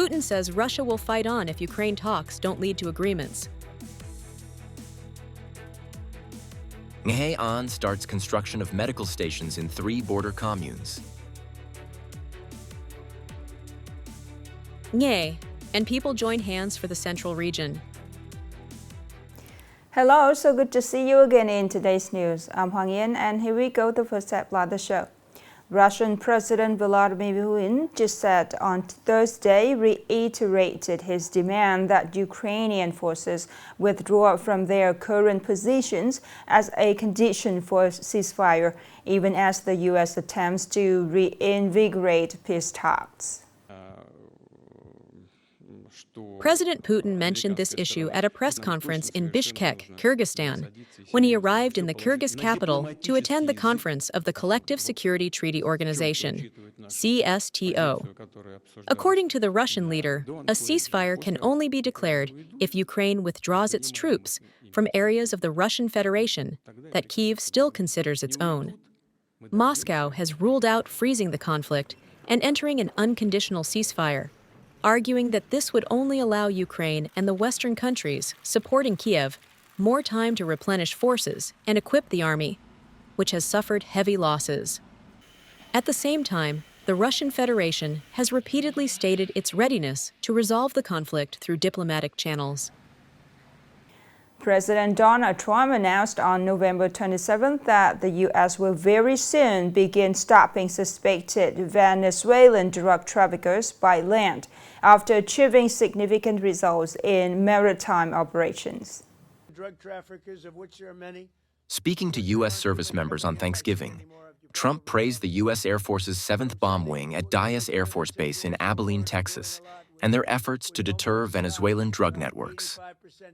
Putin says Russia will fight on if Ukraine talks don't lead to agreements. Nghệ An starts construction of medical stations in 3 border communes. Nghệ, and people join hands for the central region. Hello, so good to see you again in today's news. I'm Hoàng Yên, and here we go, the first step of the show. Russian President Vladimir Putin just said on Thursday reiterated his demand that Ukrainian forces withdraw from their current positions as a condition for ceasefire, even as the U.S. attempts to reinvigorate peace talks. President Putin mentioned this issue at a press conference in Bishkek, Kyrgyzstan, when he arrived in the Kyrgyz capital to attend the conference of the Collective Security Treaty Organization, CSTO. According to the Russian leader, a ceasefire can only be declared if Ukraine withdraws its troops from areas of the Russian Federation that Kyiv still considers its own. Moscow has ruled out freezing the conflict and entering an unconditional ceasefire, arguing that this would only allow Ukraine and the Western countries supporting Kiev more time to replenish forces and equip the army, which has suffered heavy losses. At the same time, the Russian Federation has repeatedly stated its readiness to resolve the conflict through diplomatic channels. President Donald Trump announced on November 27th that the U.S. will very soon begin stopping suspected Venezuelan drug traffickers by land after achieving significant results in maritime operations. Drug traffickers, of which there are many. Speaking to U.S. service members on Thanksgiving, Trump praised the U.S. Air Force's 7th Bomb Wing at Dyess Air Force Base in Abilene, Texas, and their efforts to deter Venezuelan drug networks.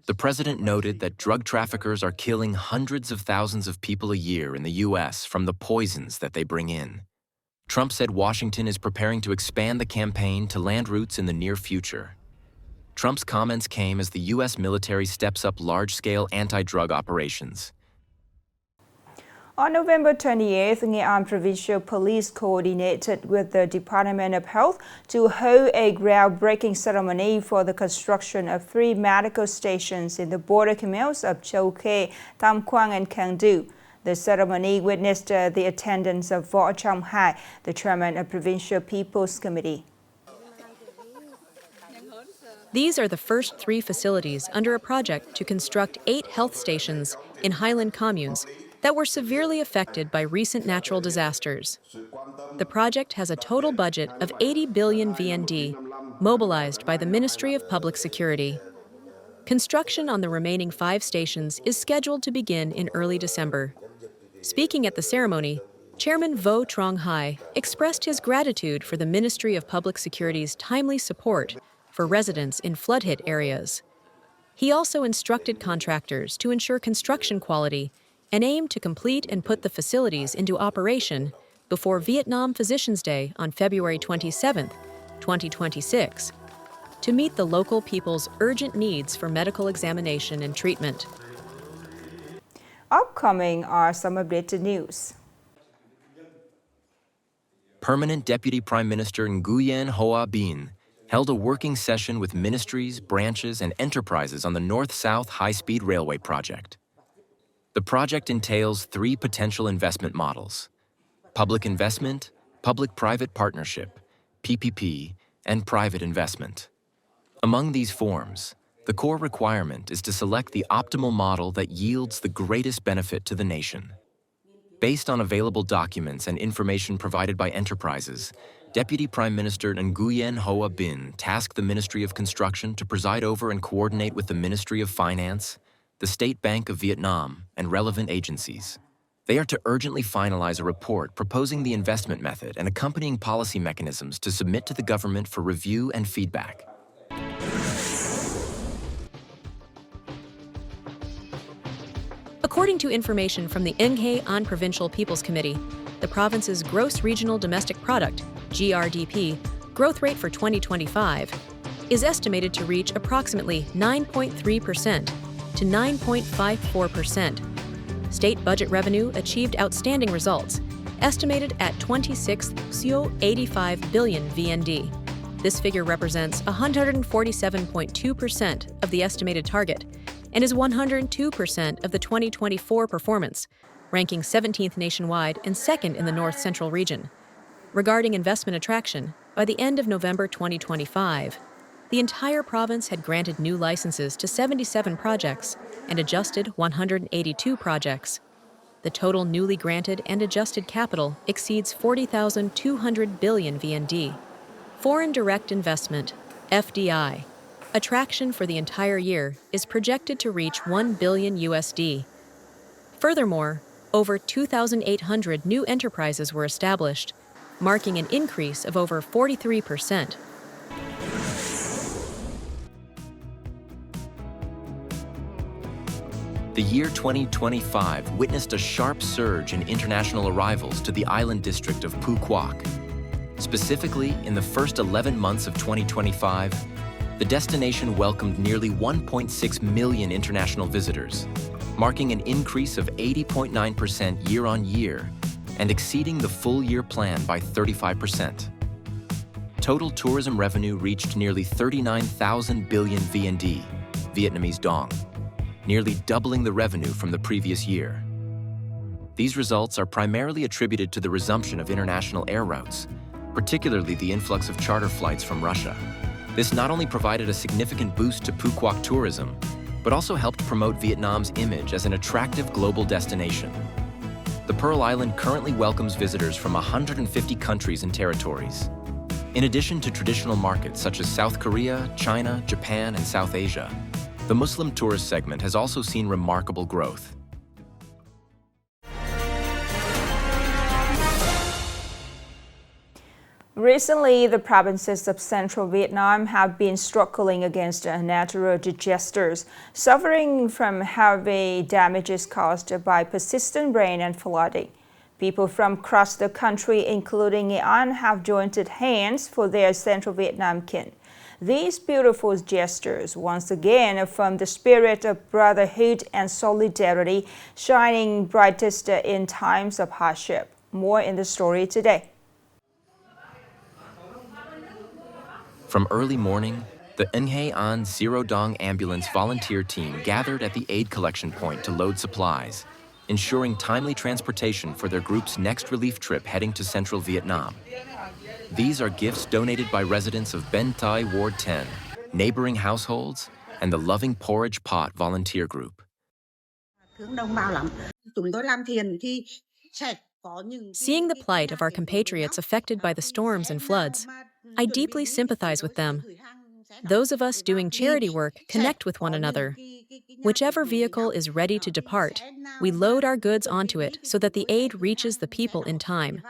The president noted that drug traffickers are killing hundreds of thousands of people a year in the U.S. from the poisons that they bring in. Trump said Washington is preparing to expand the campaign to land routes in the near future. Trump's comments came as the U.S. military steps up large-scale anti-drug operations. On November 28th, Nghệ An Provincial Police coordinated with the Department of Health to hold a groundbreaking ceremony for the construction of 3 medical stations in the border communes of Châu Khê, Tam Quang, and Keng Đu. The ceremony witnessed the attendance of Võ Trong Hai, the chairman of Provincial People's Committee. These are the first 3 facilities under a project to construct 8 health stations in highland communes that were severely affected by recent natural disasters. The project has a total budget of 80 billion VND, mobilized by the Ministry of Public Security. Construction on the remaining 5 stations is scheduled to begin in early December. Speaking at the ceremony, Chairman Võ Trong Hai expressed his gratitude for the Ministry of Public Security's timely support for residents in flood-hit areas. He also instructed contractors to ensure construction quality and aim to complete and put the facilities into operation before Vietnam Physicians' Day on February 27, 2026, to meet the local people's urgent needs for medical examination and treatment. Upcoming are some updated news. Permanent Deputy Prime Minister Nguyen Hoa Binh held a working session with ministries, branches, and enterprises on the North-South High-Speed Railway project. The project entails 3 potential investment models: public investment, public-private partnership, PPP, and private investment. Among these forms, the core requirement is to select the optimal model that yields the greatest benefit to the nation. Based on available documents and information provided by enterprises, Deputy Prime Minister Nguyen Hoa Binh tasked the Ministry of Construction to preside over and coordinate with the Ministry of Finance, the State Bank of Vietnam, and relevant agencies. They are to urgently finalize a report proposing the investment method and accompanying policy mechanisms to submit to the government for review and feedback. According to information from the Nghệ An Provincial People's Committee, the province's gross regional domestic product, GRDP, growth rate for 2025 is estimated to reach approximately 9.3% to 9.54%. State budget revenue achieved outstanding results, estimated at 26.85 billion VND. This figure represents 147.2% of the estimated target and is 102% of the 2024 performance, ranking 17th nationwide and second in the North Central region. Regarding investment attraction, by the end of November 2025, the entire province had granted new licenses to 77 projects and adjusted 182 projects. The total newly granted and adjusted capital exceeds 40,200 billion VND. Foreign direct investment, FDI, attraction for the entire year is projected to reach 1 billion USD. Furthermore, over 2,800 new enterprises were established, marking an increase of over 43%. The year 2025 witnessed a sharp surge in international arrivals to the island district of Phú Quốc. Specifically, in the first 11 months of 2025, the destination welcomed nearly 1.6 million international visitors, marking an increase of 80.9% year-on-year and exceeding the full-year plan by 35%. Total tourism revenue reached nearly 39,000 billion VND, Vietnamese dong, nearly doubling the revenue from the previous year. These results are primarily attributed to the resumption of international air routes, particularly the influx of charter flights from Russia. This not only provided a significant boost to Phú Quốc tourism, but also helped promote Vietnam's image as an attractive global destination. The Pearl Island currently welcomes visitors from 150 countries and territories. In addition to traditional markets such as South Korea, China, Japan, and South Asia, the Muslim tourist segment has also seen remarkable growth. Recently, the provinces of central Vietnam have been struggling against natural disasters, suffering from heavy damages caused by persistent rain and flooding. People from across the country, including Nghệ An, have joined hands for their central Vietnam kin. These beautiful gestures once again affirm the spirit of brotherhood and solidarity, shining brightest in times of hardship. More in the story today. From early morning, the Nghệ An Zero Dong ambulance volunteer team gathered at the aid collection point to load supplies, ensuring timely transportation for their group's next relief trip heading to central Vietnam. These are gifts donated by residents of Ben Thai Ward 10, neighboring households, and the Loving Porridge Pot volunteer group. Seeing the plight of our compatriots affected by the storms and floods, I deeply sympathize with them. Those of us doing charity work connect with one another. Whichever vehicle is ready to depart, we load our goods onto it so that the aid reaches the people in time.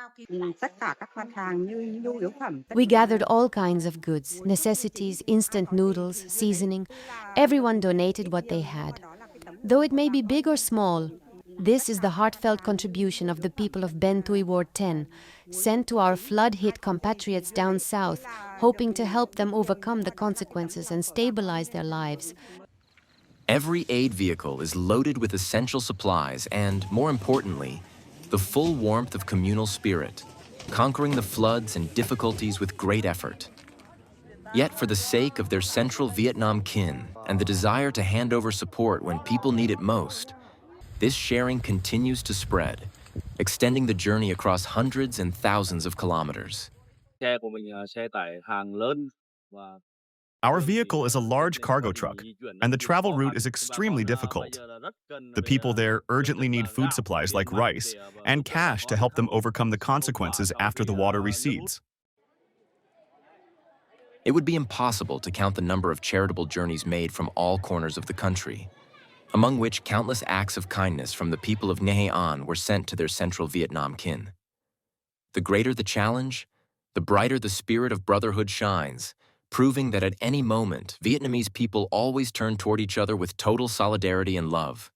We gathered all kinds of goods, necessities, instant noodles, seasoning. Everyone donated what they had. Though it may be big or small, this is the heartfelt contribution of the people of Ben Thuy Ward 10, sent to our flood-hit compatriots down south, hoping to help them overcome the consequences and stabilize their lives. Every aid vehicle is loaded with essential supplies and, more importantly, the full warmth of communal spirit, conquering the floods and difficulties with great effort. Yet for the sake of their central Vietnam kin and the desire to hand over support when people need it most, this sharing continues to spread, extending the journey across hundreds and thousands of kilometers. Our vehicle is a large cargo truck, and the travel route is extremely difficult. The people there urgently need food supplies like rice and cash to help them overcome the consequences after the water recedes. It would be impossible to count the number of charitable journeys made from all corners of the country, among which countless acts of kindness from the people of Nghệ An were sent to their central Vietnam kin. The greater the challenge, the brighter the spirit of brotherhood shines, proving that at any moment, Vietnamese people always turn toward each other with total solidarity and love.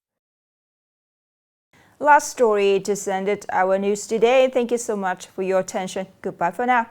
Last story just ended our news today. Thank you so much for your attention. Goodbye for now.